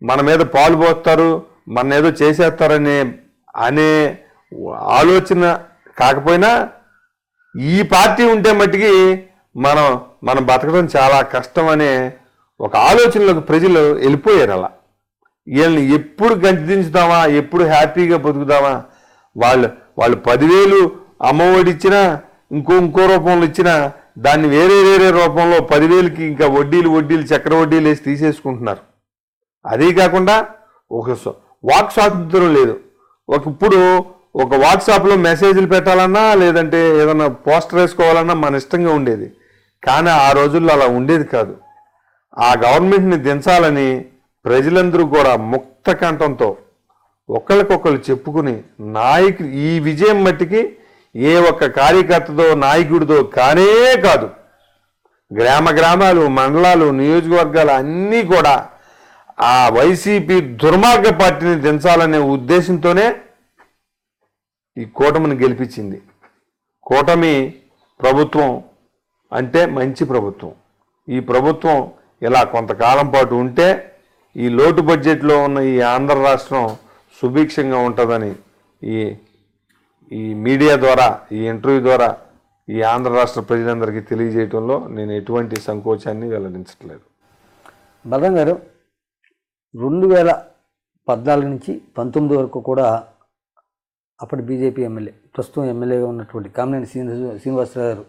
మన మీద పాలు పోస్తారు, మన ఏదో చేసేస్తారనే ఆలోచన కాకపోయినా ఈ పార్టీ ఉంటే మట్టికి మనం బతకడం చాలా కష్టం అనే ఒక ఆలోచనలోకి ప్రజలు వెళ్ళిపోయారు. అలా వీళ్ళని ఎప్పుడు గంటి దించుదామా, ఎప్పుడు హ్యాపీగా బతుకుదామా, వాళ్ళు 10,000 అమ్మఒడి ఇచ్చినా ఇంకో రూపంలో ఇచ్చినా దాన్ని వేరే రూపంలో 10,000కి ఇంకా వడ్డీలు చక్ర వడ్డీలు వేసి తీసేసుకుంటున్నారు. అదే కాకుండా ఒక వాక్ స్వాతంత్రం లేదు. ఇప్పుడు ఒక వాట్సాప్లో మెసేజ్లు పెట్టాలన్నా లేదంటే ఏదన్నా పోస్టర్ వేసుకోవాలన్నా మన ఇష్టంగా ఉండేది. కానీ ఆ రోజుల్లో అలా ఉండేది కాదు. ఆ గవర్నమెంట్ని దించాలని ప్రజలందరూ కూడా ముక్త కంఠంతో ఒకరికొకరు చెప్పుకుని ఈ విజయం మట్టికి ఏ ఒక్క కార్యకర్తదో నాయకుడిదో కానే కాదు. గ్రామాలు మండలాలు నియోజకవర్గాలు అన్నీ కూడా ఆ వైసీపీ దుర్మార్గ పార్టీని దించాలనే ఉద్దేశంతోనే ఈ కూటమిని గెలిపించింది. కూటమి ప్రభుత్వం అంటే మంచి ప్రభుత్వం. ఈ ప్రభుత్వం ఇలా కొంతకాలం పాటు ఉంటే ఈ లోటు బడ్జెట్లో ఉన్న ఈ ఆంధ్ర రాష్ట్రం సుభిక్షంగా ఉంటుందని ఈ మీడియా ద్వారా, ఈ ఇంటర్వ్యూ ద్వారా ఈ ఆంధ్ర రాష్ట్ర ప్రజలందరికీ తెలియజేయడంలో నేను ఎటువంటి సంకోచాన్ని వెల్లడించట్లేదు. బలరాం గారు, 2014 నుంచి 19 వరకు కూడా అప్పటి బీజేపీ ఎమ్మెల్యే, ప్రస్తుతం ఎమ్మెల్యేగా ఉన్నటువంటి కామినేని శ్రీనివాసరావు గారు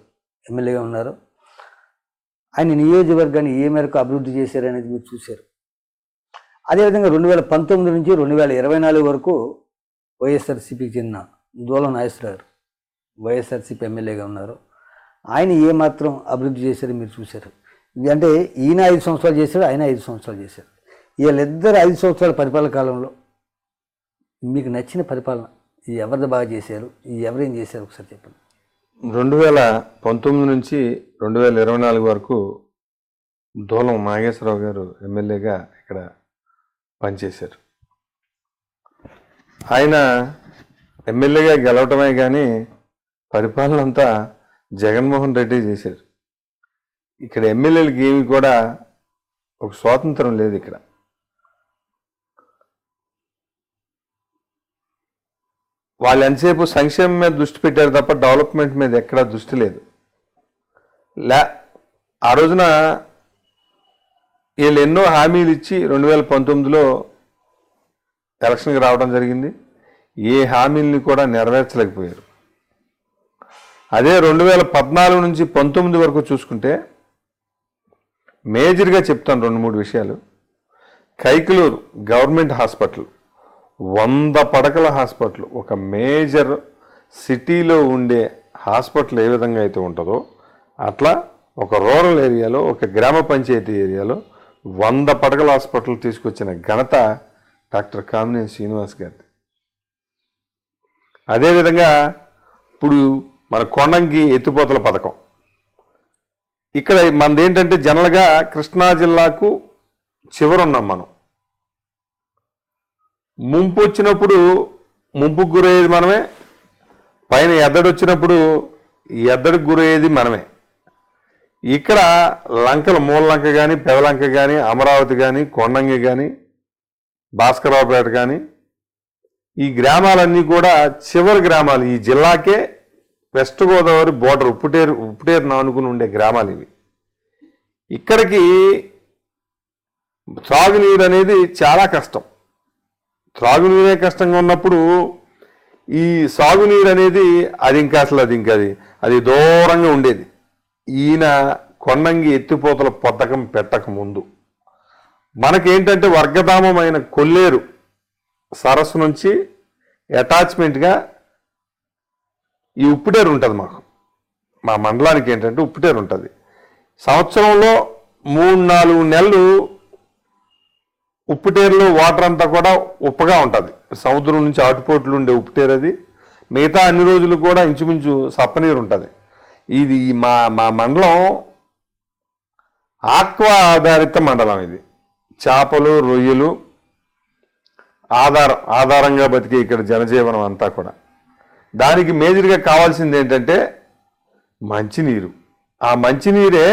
ఎమ్మెల్యేగా ఉన్నారు. ఆయన నియోజకవర్గాన్ని ఏ మేరకు అభివృద్ధి చేశారనేది మీరు చూశారు. అదేవిధంగా 2019 నుంచి 2024 వరకు వైఎస్ఆర్సీపీకి చెందిన దూల నాగేశ్వరరావు గారు వైఎస్ఆర్సీపీ ఎమ్మెల్యేగా ఉన్నారు. ఆయన ఏమాత్రం అభివృద్ధి చేశారో మీరు చూశారు. అంటే ఈయన 5 సంవత్సరాలు చేశారు, ఆయన 5 సంవత్సరాలు చేశారు. వీళ్ళిద్దరు 5 సంవత్సరాల పరిపాలన కాలంలో మీకు నచ్చిన పరిపాలన ఎవరిది బాగా చేశారు, ఎవరేం చేశారు ఒకసారి చెప్పండి. 2019 నుంచి 2024 వరకు దూలం నాగేశ్వరరావు గారు ఎమ్మెల్యేగా ఇక్కడ పనిచేశారు. ఆయన ఎమ్మెల్యేగా గెలవటమే కానీ పరిపాలన అంతా జగన్మోహన్ రెడ్డి చేశారు. ఇక్కడ ఎమ్మెల్యేలకి ఏమి కూడా ఒక స్వాతంత్రం లేదు. ఇక్కడ వాళ్ళు ఎంతసేపు సంక్షేమం మీద దృష్టి పెట్టారు తప్ప డెవలప్మెంట్ మీద ఎక్కడా దృష్టి లేదు. ఆ రోజున వీళ్ళు ఎన్నో హామీలు ఇచ్చి 2019లో ఎలక్షన్కి రావడం జరిగింది. ఏ హామీల్ని కూడా నెరవేర్చలేకపోయారు. అదే 2014 నుంచి 19 వరకు చూసుకుంటే మేజర్గా చెప్తాను 2-3 విషయాలు. కైకలూరు గవర్నమెంట్ హాస్పిటల్ 100 పడకల హాస్పిటల్, ఒక మేజర్ సిటీలో ఉండే హాస్పిటల్ ఏ విధంగా అయితే ఉంటుందో అట్లా ఒక రూరల్ ఏరియాలో, ఒక గ్రామ పంచాయతీ ఏరియాలో 100 పడకల హాస్పిటల్ తీసుకొచ్చిన ఘనత డాక్టర్ కామినేని శ్రీనివాస్ గారిది. అదేవిధంగా ఇప్పుడు మన కొండంగి ఎత్తిపోతల పథకం, ఇక్కడ మనది ఏంటంటే జనరల్గా కృష్ణా జిల్లాకు చివరున్నాం మనం. ముంపు వచ్చినప్పుడు ముంపుకు గురయ్యేది మనమే, పైన ఎద్దడి వచ్చినప్పుడు ఎద్దడికి గురయ్యేది మనమే. ఇక్కడ లంకలు మూలలంక కానీ, పెదలంక కానీ, అమరావతి కానీ, కొండంగి కానీ, భాస్కరరావుపేట కానీ, ఈ గ్రామాలన్నీ కూడా చివరి గ్రామాలు. ఈ జిల్లాకే వెస్ట్ గోదావరి బోర్డర్ ఉప్పుటేరు ఆనుకుని ఉండే గ్రామాలు ఇవి. ఇక్కడికి త్రాగునీరు అనేది చాలా కష్టం. త్రాగునీరే కష్టంగా ఉన్నప్పుడు ఈ సాగునీరు అనేది అది దూరంగా ఉండేది. ఈయన కొండంగి ఎత్తిపోతల పథకం పెట్టక ముందు మనకేంటంటే వర్గధామమైన కొల్లేరు సరస్సు నుంచి అటాచ్మెంట్గా ఈ ఉప్పుటేరు ఉంటుంది మా మండలానికి ఏంటంటే ఉప్పుటేరు ఉంటుంది. సంవత్సరంలో 3-4 నెలలు ఉప్పుటేరులో వాటర్ అంతా కూడా ఉప్పగా ఉంటుంది. సముద్రం నుంచి ఆటుపోట్లు ఉండే ఉప్పుటేరు అది. మిగతా అన్ని రోజులు కూడా ఇంచుమించు సప్పనీరు ఉంటుంది. ఇది మా మండలం ఆక్వా ఆధారిత మండలం. ఇది చేపలు, రొయ్యలు ఆధారంగా బతికే ఇక్కడ జనజీవనం అంతా కూడా. దానికి మేజర్గా కావాల్సింది ఏంటంటే మంచినీరు. ఆ మంచినీరే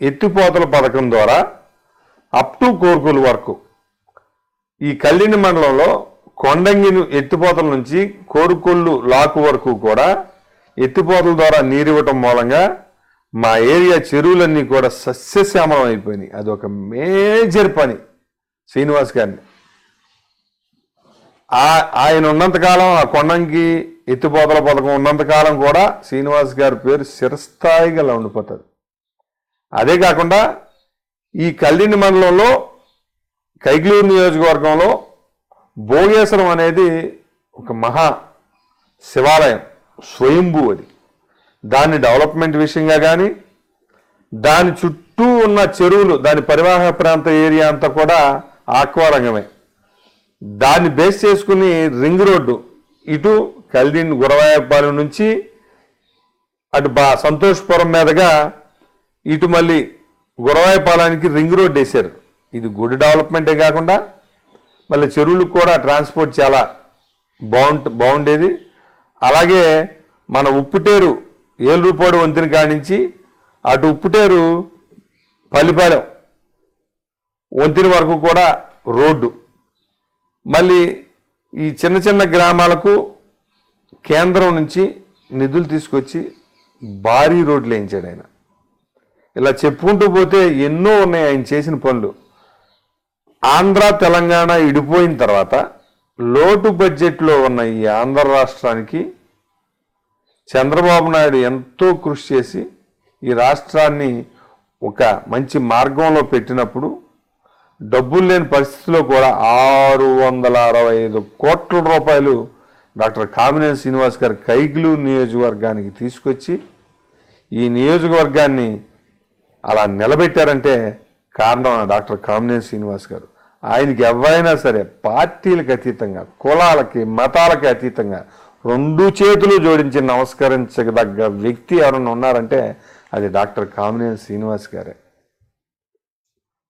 ఎత్తిపోతల పథకం ద్వారా అప్ టు కోరుకూలు వరకు ఈ కళ్యాణి మండలంలో కొండంగి ఎత్తిపోతల నుంచి కోరుకొల్లు లాకు వరకు కూడా ఎత్తిపోతల ద్వారా నీరు ఇవ్వటం మూలంగా మా ఏరియా చెరువులన్నీ కూడా సస్యశ్యామలం అయిపోయినాయి. అదొక మేజర్ పని శ్రీనివాస్ గారిని. ఆయన ఉన్నంతకాలం, ఆ కొండంగి ఎత్తిపోతల పథకం ఉన్నంతకాలం కూడా శ్రీనివాస్ గారి పేరు చిరస్థాయిగా ఉండిపోతుంది. అదే కాకుండా ఈ కళ్యాణి మండలంలో కైగ్లూరు నియోజకవర్గంలో భోగేశ్వరం అనేది ఒక మహా శివాలయం, స్వయంభూ. అది దాని డెవలప్మెంట్ విషయంగా కానీ, దాని చుట్టూ ఉన్న చెరువులు, దాని పరివాహక ప్రాంత ఏరియా అంతా కూడా ఆక్వా రంగమే. దాన్ని బేస్ చేసుకుని రింగ్ రోడ్డు ఇటు కల్దీన్ గురవాయపాలెం నుంచి అటు సంతోష్పురం మీదుగా ఇటు మళ్ళీ గురవాయపాలెనికి రింగ్ రోడ్ వేశారు. ఇది గుడి డెవలప్మెంటే కాకుండా మళ్ళీ చెరువులకు కూడా ట్రాన్స్పోర్ట్ చాలా బాగుండేది. అలాగే మన ఉప్పుటేరు ఏలూరుపాడు వంతెన కానించి అటు ఉప్పుటేరు పల్లిపాలెం వంతెన వరకు కూడా రోడ్డు. మళ్ళీ ఈ చిన్న చిన్న గ్రామాలకు కేంద్రం నుంచి నిధులు తీసుకొచ్చి భారీ రోడ్లు వేయించాడు ఆయన. ఇలా చెప్పుకుంటూ పోతే ఎన్నో ఉన్నాయి ఆయన చేసిన పనులు. ఆంధ్ర తెలంగాణ ఇడిపోయిన తర్వాత లోటు బడ్జెట్లో ఉన్న ఈ ఆంధ్ర రాష్ట్రానికి చంద్రబాబు నాయుడు ఎంతో కృషి చేసి ఈ రాష్ట్రాన్ని ఒక మంచి మార్గంలో పెట్టినప్పుడు డబ్బులు లేని పరిస్థితిలో కూడా 665 కోట్ల రూపాయలు డాక్టర్ కామినేని శ్రీనివాస్ గారు కైగ్లూరు నియోజకవర్గానికి తీసుకొచ్చి ఈ నియోజకవర్గాన్ని అలా నిలబెట్టారంటే కారణం డాక్టర్ కామినేని శ్రీనివాస్ గారు. ఆయనకి ఎవరైనా సరే పార్టీలకు అతీతంగా, కులాలకి మతాలకి అతీతంగా 2 చేతులు జోడించి నమస్కరించదగ్గ వ్యక్తి ఎవరన్నా ఉన్నారంటే అది డాక్టర్ కామినేని శ్రీనివాస్ గారే.